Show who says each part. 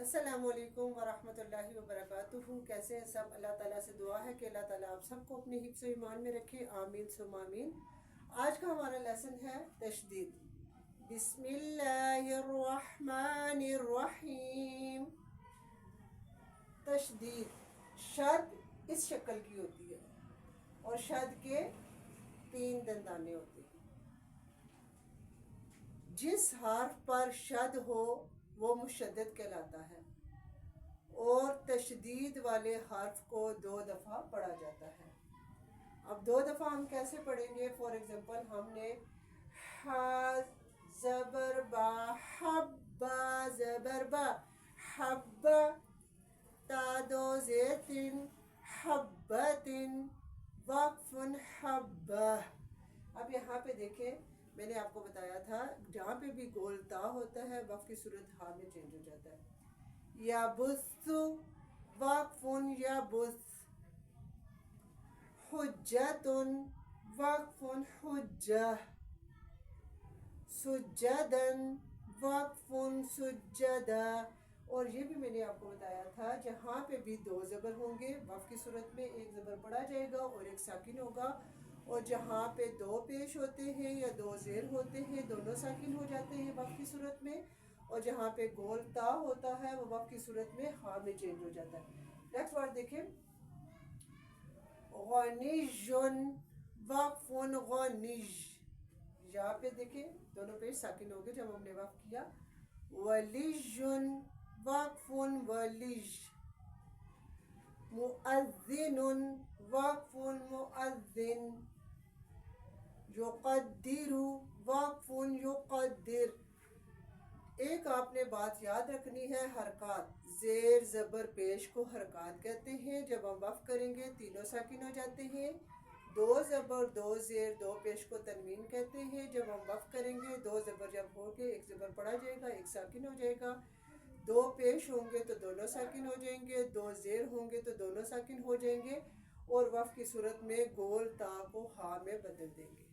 Speaker 1: السلام علیکم ورحمۃ اللہ وبرکاتہ۔ کیسے ہیں سب؟ اللہ تعالیٰ سے دعا ہے کہ اللہ تعالیٰ آپ سب کو اپنے حفظ و ایمان میں رکھے، آمین ثم آمین۔ آج کا ہمارا لیسن ہے تشدید۔ بسم اللہ الرحمن الرحیم۔ تشدید، شد اس شکل کی ہوتی ہے اور شد کے 3 دندانے ہوتے ہیں۔ جس حرف پر شد ہو وہ مشدد کہلاتا ہے اور تشدید والے حرف کو 2 دفعہ پڑھا جاتا ہے۔ اب 2 دفعہ ہم کیسے پڑھیں گے؟ فار ایگزامپل ہم نے ح زبر با، حبا زبر با، حب، تا 2 زیر 3، حبت، وقف حبہ۔ اب یہاں پہ دیکھیں، میں نے آپ کو بتایا تھا جہاں پہ بھی گول تا ہوتا ہے وقف کی صورت ہاں میں چینج ہو جاتا ہے۔ یا بث، وقف یا بث، حجت، وقف حجہ، سجدن، وقف سجدہ۔ اور یہ بھی میں نے آپ کو بتایا تھا جہاں پہ بھی 2 زبر ہوں گے وقف کی صورت میں 1 زبر پڑھا جائے گا اور 1 ساکن ہوگا، اور جہاں پہ 2 پیش ہوتے ہیں یا 2 زیر ہوتے ہیں دونوں ساکن ہو جاتے ہیں وقف کی صورت میں، اور جہاں پہ گول تا ہوتا ہے وہ وقف کی صورت میں ہاں میں چینج ہو جاتا ہے۔ نیکسٹ ورڈ دیکھیں، غنیٌ، وقف غنیٌ۔ یہاں پہ دیکھیں دونوں پیش ساکن ہو گئے جب ہم نے وقف کیا۔ ولیٌ، وقف ولیٌ۔ مؤذن، وقف مؤذن۔ یقدر، وقف یقدر۔ ایک آپ نے بات یاد رکھنی ہے، حرکات، زیر زبر پیش کو حرکات کہتے ہیں۔ جب ہم وقف کریں گے تینوں ساکن ہو جاتے ہیں۔ 2 زبر 2 زیر 2 پیش کو تنوین کہتے ہیں۔ جب ہم وقف کریں گے 2 زبر جب ہوگے 1 زبر پڑھا جائے گا 1 ساکن ہو جائے گا، 2 پیش ہوں گے تو دونوں ساکن ہو جائیں گے، 2 زیر ہوں گے تو دونوں ساکن ہو جائیں گے، اور وقف کی صورت میں گول تا کو ہاں میں بدل دیں گے۔